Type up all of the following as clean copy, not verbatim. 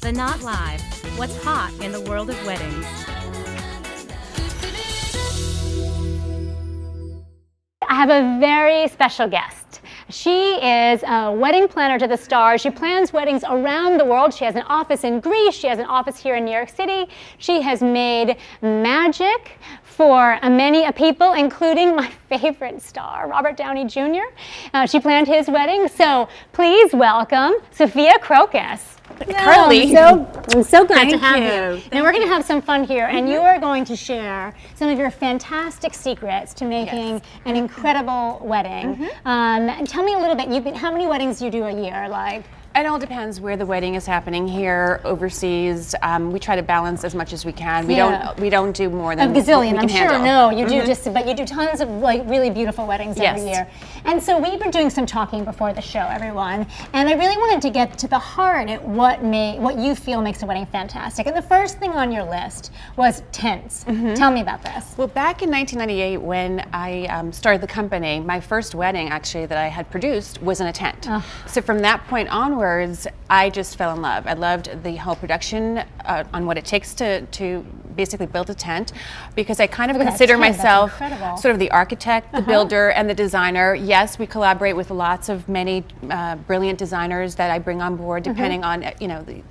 but not live. What's hot in the world of weddings? I have a very special guest. She is a wedding planner to the stars. She plans weddings around the world. She has an office in Greece. She has an office here in New York City. She has made magic for many people, including my favorite star, Robert Downey Jr. She planned his wedding. So please welcome Sofia Kroko. Carly. I'm so glad to have you. Now we're going to have some fun here, and you are going to share some of your fantastic secrets to making an incredible wedding. Tell me a little bit. How many weddings do you do a year? It all depends where the wedding is happening. Here, overseas, we try to balance as much as we can. We don't do more than a gazillion. we can I'm handle. sure. No, you do but you do tons of really beautiful weddings every year. And so we've been doing some talking before the show, everyone. And I really wanted to get to the heart at what you feel makes a wedding fantastic. And the first thing on your list was tents. Tell me about this. Well, back in 1998, when I started the company, my first wedding actually that I had produced was in a tent. So from that point onward, I just fell in love. I loved the whole production on what it takes to basically build a tent, because I kind of consider myself sort of the architect, the builder, and the designer. Yes, we collaborate with many brilliant designers that I bring on board, depending on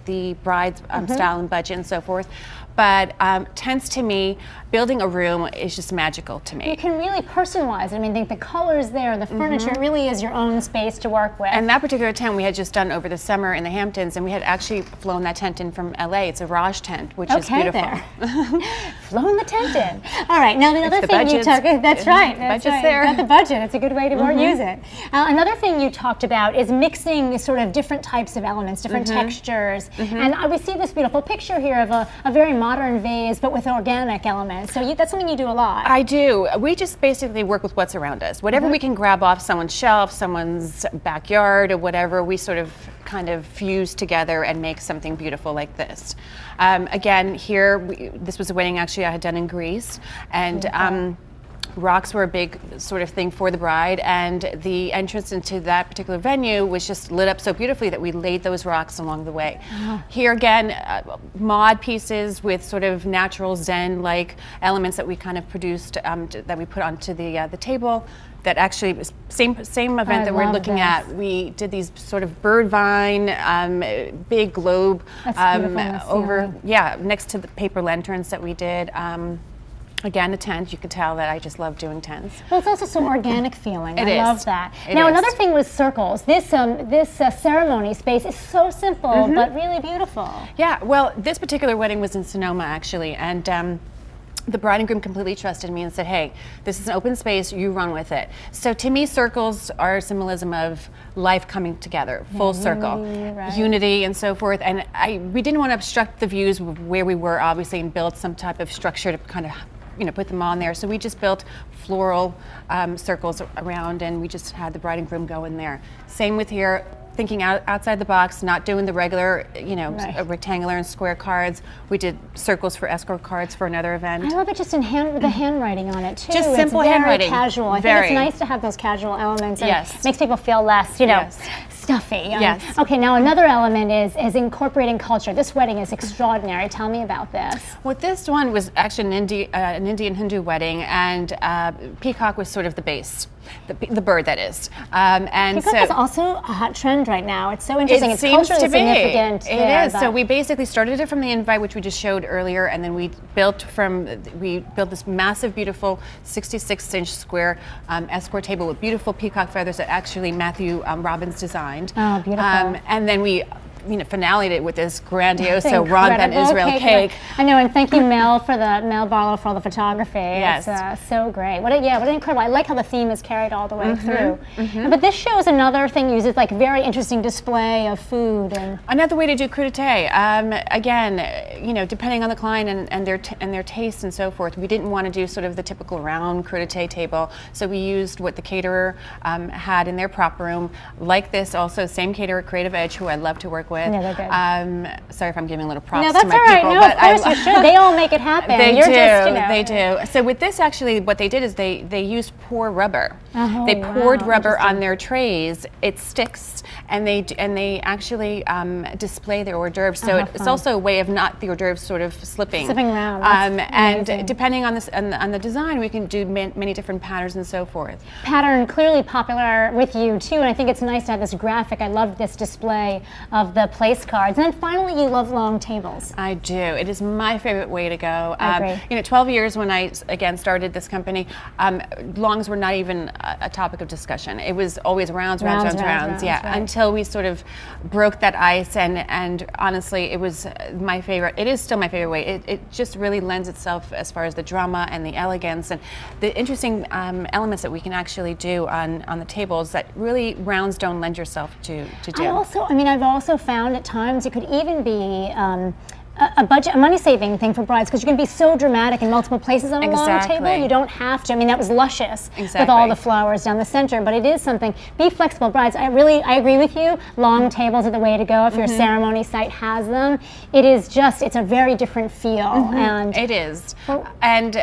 the bride's style and budget and so forth. But tents, to me, building a room is just magical to me. You can really personalize it. I mean, I think the colors there, the furniture, it really is your own space to work with. And that particular tent we had just done over the summer in the Hamptons, and we had actually flown that tent in from LA. It's a Raj tent, which is beautiful. Flown the tent in. All right, now another thing you talked about, that's right. Budget's there. Got the budget. It's a good way to use it. Another thing you talked about is mixing sort of different types of elements, different textures. And we see this beautiful picture here of a very modern vase, but with organic elements. So that's something you do a lot. I do. We just basically work with what's around us. Whatever we can grab off someone's shelf, someone's backyard, or whatever, we sort of kind of fuse together and make something beautiful like this. Again, here, this was a wedding actually I had done in Greece, and rocks were a big sort of thing for the bride, and the entrance into that particular venue was just lit up so beautifully that we laid those rocks along the way. Here again, mod pieces with sort of natural Zen-like elements that we kind of produced, that we put onto the table. That actually was same event that we're looking at. We did these sort of bird vine, big globe over next to the paper lanterns that we did. Again, a tent. You could tell that I just love doing tents. Well, it's also some organic feeling. I love that. Now, another thing was circles. This ceremony space is so simple, but really beautiful. Yeah. Well, this particular wedding was in Sonoma, actually, and the bride and groom completely trusted me and said, hey, this is an open space, you run with it. So to me, circles are a symbolism of life coming together, full circle, unity and so forth. And we didn't want to obstruct the views of where we were, obviously, and build some type of structure to kind of put them on there. So we just built floral circles around, and we just had the bride and groom go in there. Same with here. Thinking outside the box, not doing the regular, rectangular and square cards. We did circles for escort cards for another event. I love it just the handwriting on it too. Just simple handwriting. It's very casual. I think it's nice to have those casual elements. And makes people feel less, stuffy. Yes. Okay, now another element is incorporating culture. This wedding is extraordinary. Tell me about this. Well, this one was actually an Indian Hindu wedding, and peacock was sort of the base. The bird, that is. And peacock is also a hot trend right now. It's so interesting. It it's seems culturally to be. significant. It is. So we basically started it from the invite, which we just showed earlier, and then we built this massive, beautiful 66-inch square escort table with beautiful peacock feathers that actually Matthew Robbins designed. Oh, beautiful. And then we finale'd it with this grandiose Ron Ben Israel cake. I know, and thank you, Mel Barlow, for all the photography. Yes. It's so great. What an incredible. I like how the theme is carried all the way through. But this shows another thing, uses like very interesting display of food. And another way to do crudité. Again, depending on the client and their tastes and so forth, we didn't want to do sort of the typical round crudité table, so we used what the caterer had in their prop room. Like this, also same caterer, Creative Edge, who I love to work with. Yeah, they're good. Sorry if I'm giving a little props to my people. No, that's all right. No, of course you should. They all make it happen. They do. So with this, actually, what they did is they used pour rubber. Oh, They poured wow, rubber on their trays. It sticks, and they actually display their hors d'oeuvres. So it's also a way of not the hors d'oeuvres sort of slipping around. That's and amazing. depending on this on the design, we can do many different patterns and so forth. Pattern clearly popular with you too, and I think it's nice to have this graphic. I love this display of the place cards. And then finally, you love long tables. I do. It is my favorite way to go. I agree. You know, 12 years when I again started this company, longs were not even a topic of discussion. It was always rounds. Yeah, right. until we sort of broke that ice, and honestly, it was my favorite. It is still my favorite way. It just really lends itself as far as the drama and the elegance and the interesting elements that we can actually do on the tables that really rounds don't lend yourself to do. I've also found at times it could even be a money-saving thing for brides, because you can be so dramatic in multiple places on a long table. You don't have to. I mean, that was luscious with all the flowers down the center, but it is something. Be flexible, brides. I agree with you. Long tables are the way to go if your ceremony site has them. It's a very different feel, and it is. And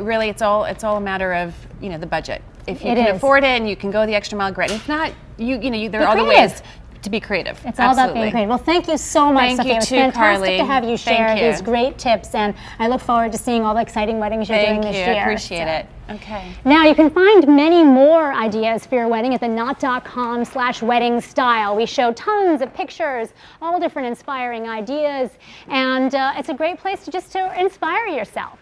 really, it's all a matter of the budget. If you can afford it and you can go the extra mile, great. If not, there are other ways to be creative. It's all about being creative. Well, thank you so much, Sophia. It was fantastic to have you share these great tips, and I look forward to seeing all the exciting weddings you're doing this year. Thank you. I appreciate it. Okay. Now, you can find many more ideas for your wedding at theknot.com/wedding style. We show tons of pictures, all different inspiring ideas, and it's a great place to inspire yourself.